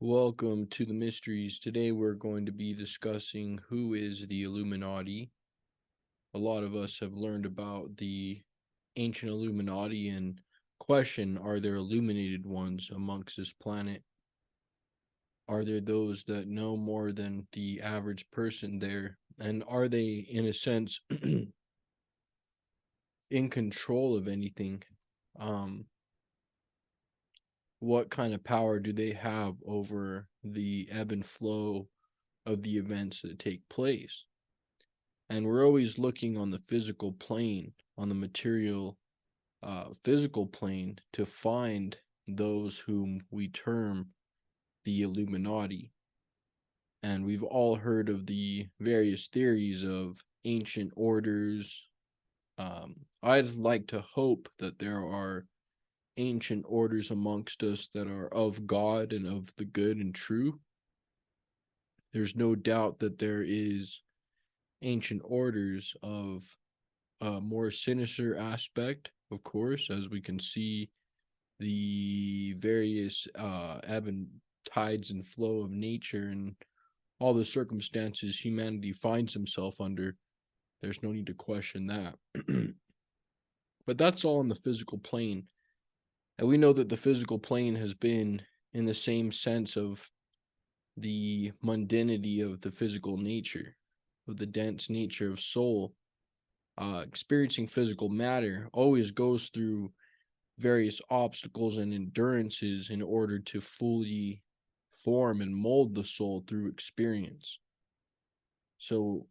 Welcome to the mysteries. Today we're going to be discussing who is the Illuminati. A lot of us have learned about the ancient Illuminati and question, are there illuminated ones amongst this planet? Are there those that know more than the average person there? And are they, in a sense, in control of anything? Um, what kind of power do they have over the ebb and flow of the events that take place? And we're always looking on the physical plane, on the material physical plane, to find those whom we term the Illuminati. And we've all heard of the various theories of ancient orders. I'd like to hope that there are ancient orders amongst us that are of God and of the good and true. There's no doubt that there is ancient orders of a more sinister aspect, of course, as we can see the various ebb and tides and flow of nature and all the circumstances humanity finds himself under. There's no need to question that. But that's all on the physical plane. And we know that the physical plane has been in the same sense of the mundanity of the physical nature, of the dense nature of soul. Experiencing physical matter always goes through various obstacles and endurances in order to fully form and mold the soul through experience. So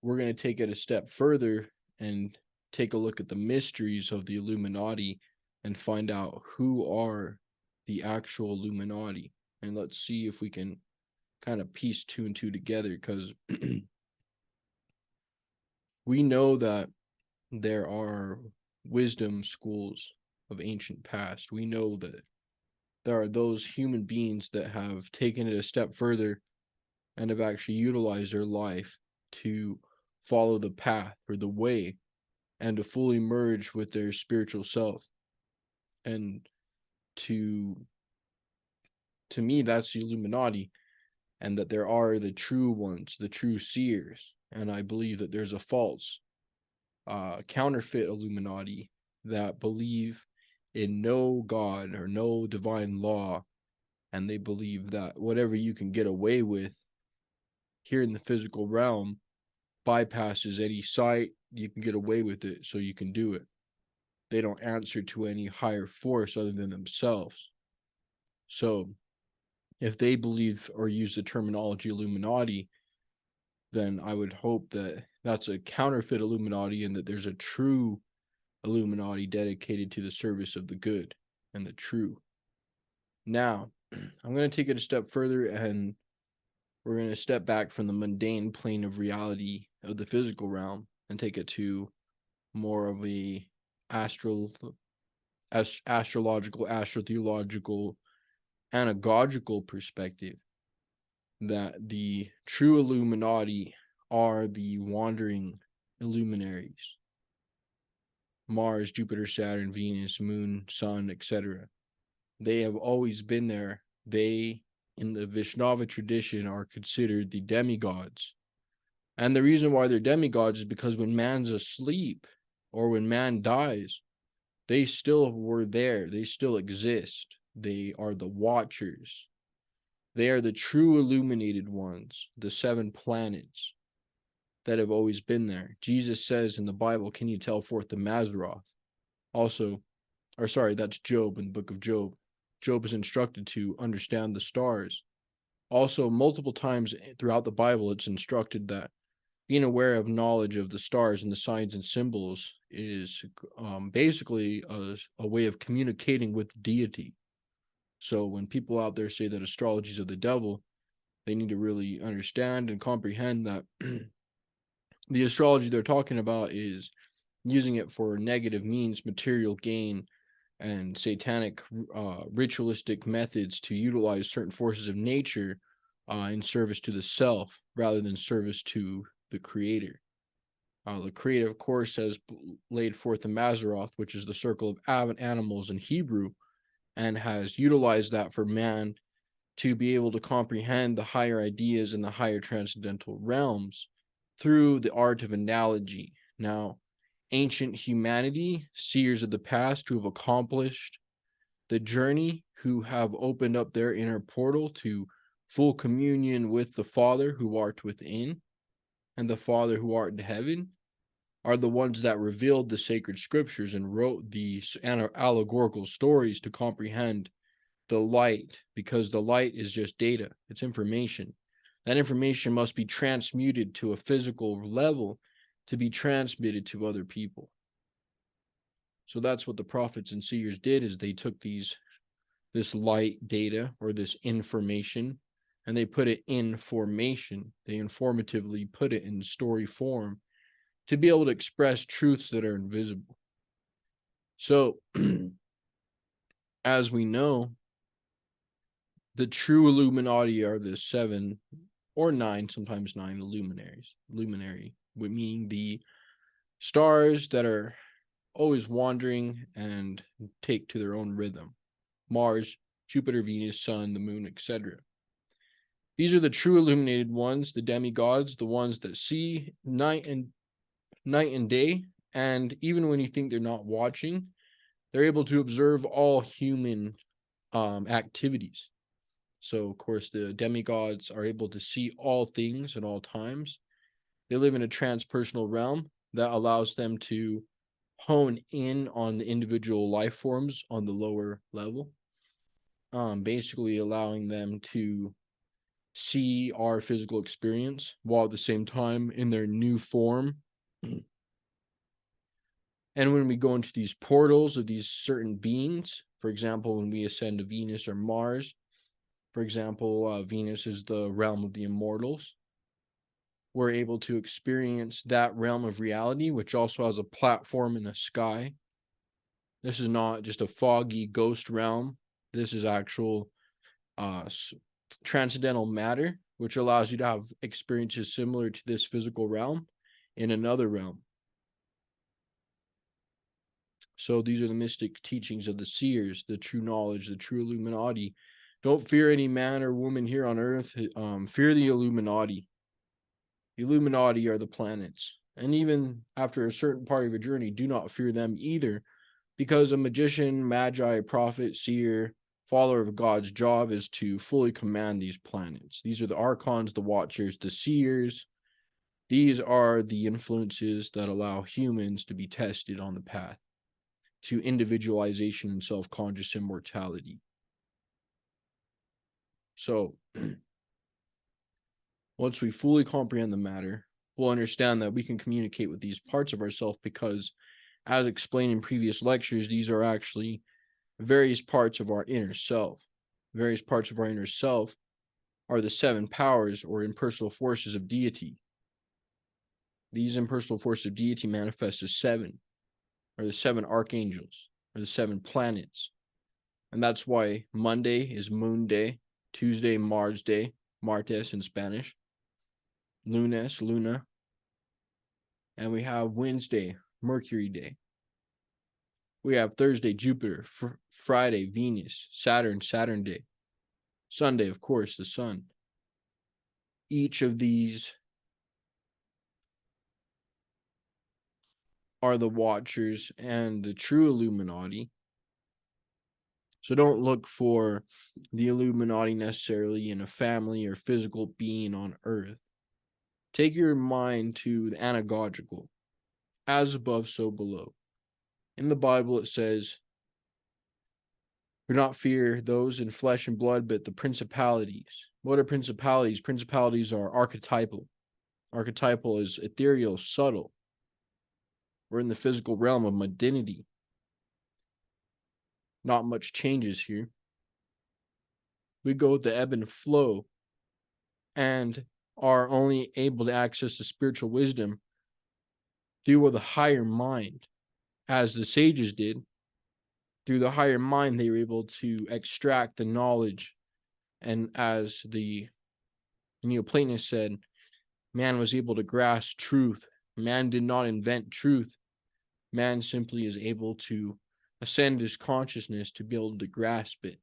we're going to take it a step further and take a look at the mysteries of the Illuminati and find out who are the actual Illuminati. And let's see if we can kind of piece two and two together, because we know that there are wisdom schools of ancient past. We know that there are those human beings that have taken it a step further and have actually utilized their life to follow the path or the way and to fully merge with their spiritual self. And to me, that's the Illuminati, and that there are the true ones, the true seers. And I believe that there's a false counterfeit Illuminati that believe in no God or no divine law, and they believe that whatever you can get away with here in the physical realm bypasses any sight. You can get away with it, so you can do it. They don't answer to any higher force other than themselves. So if they believe or use the terminology Illuminati, then I would hope that that's a counterfeit Illuminati and that there's a true Illuminati dedicated to the service of the good and the true. Now, I'm going to take it a step further, and we're going to step back from the mundane plane of reality of the physical realm and take it to more of a astrological, astrotheological, anagogical perspective, that the true Illuminati are the wandering illuminaries. Mars, Jupiter, Saturn, Venus, Moon, Sun, etc. They have always been there. They, in the Vaishnava tradition, are considered the demigods. And the reason why they're demigods is because when man's asleep or when man dies, they still were there. They still exist. They are the watchers. They are the true illuminated ones, the 7 planets that have always been there. Jesus says in the Bible, can you tell forth the Mazzaroth? Also, or sorry, that's Job in the book of Job. Job is instructed to understand the stars. Also, multiple times throughout the Bible, it's instructed that being aware of knowledge of the stars and the signs and symbols is basically a way of communicating with deity. So when people out there say that astrology is of the devil, they need to really understand and comprehend that the astrology they're talking about is using it for negative means, material gain, and satanic ritualistic methods to utilize certain forces of nature in service to the self rather than service to the creator. The creator, of course, has laid forth the Mazzaroth, which is the circle of animals in Hebrew, and has utilized that for man to be able to comprehend the higher ideas in the higher transcendental realms through the art of analogy. Now, ancient humanity, seers of the past who have accomplished the journey, who have opened up their inner portal to full communion with the Father who art within and the Father who art in heaven, are the ones that revealed the sacred scriptures and wrote these allegorical stories to comprehend the light, because the light is just data, it's information. That information must be transmuted to a physical level to be transmitted to other people. So that's what the prophets and seers did, is they took this light data or this information and they put it in formation. They informatively put it in story form to be able to express truths that are invisible. So as we know, the true Illuminati are the 7 or 9, sometimes 9 luminary, meaning the stars that are always wandering and take to their own rhythm. Mars, Jupiter, Venus, Sun, the Moon, etc. These are the true illuminated ones, the demigods, the ones that see night and day, and even when you think they're not watching, they're able to observe all human activities. So, of course, the demigods are able to see all things at all times. They live in a transpersonal realm that allows them to hone in on the individual life forms on the lower level, basically allowing them to see our physical experience while at the same time in their new form. And when we go into these portals of these certain beings, for example, when we ascend to Venus or Mars, for example, Venus is the realm of the immortals. We're able to experience that realm of reality, which also has a platform in the sky. This is not just a foggy ghost realm. This is actual transcendental matter, which allows you to have experiences similar to this physical realm in another realm. So these are the mystic teachings of the seers, the true knowledge, the true Illuminati. Don't fear any man or woman here on earth. Fear the Illuminati. The Illuminati are the planets. And even after a certain part of your journey, do not fear them either, because a magician, magi, prophet, seer, follower of God's job is to fully command these planets. These are the archons, the watchers, the seers. These are the influences that allow humans to be tested on the path to individualization and self-conscious immortality. So, once we fully comprehend the matter, we'll understand that we can communicate with these parts of ourselves because, as explained in previous lectures, these are actually various parts of our inner self. Various parts of our inner self are the 7 powers or impersonal forces of deity. These impersonal forces of deity manifest as 7, or the 7 archangels, or the 7 planets. And that's why Monday is Moon Day, Tuesday, Mars Day, Martes in Spanish, Lunes, Luna, and we have Wednesday, Mercury Day. We have Thursday, Jupiter, Friday, Venus, Saturn, Saturn Day, Sunday, of course, the Sun. Each of these are the watchers and the true Illuminati. So don't look for the Illuminati necessarily in a family or physical being on earth. Take your mind to the anagogical, as above, so below. In the Bible, it says, do not fear those in flesh and blood, but the principalities. What are principalities? Principalities are archetypal. Archetypal is ethereal, subtle. We're in the physical realm of modernity. Not much changes here. We go with the ebb and flow and are only able to access the spiritual wisdom through the higher mind, as the sages did. Through the higher mind, they were able to extract the knowledge. And as the Neoplatonists said, man was able to grasp truth. Man did not invent truth. Man simply is able to ascend his consciousness to be able to grasp it.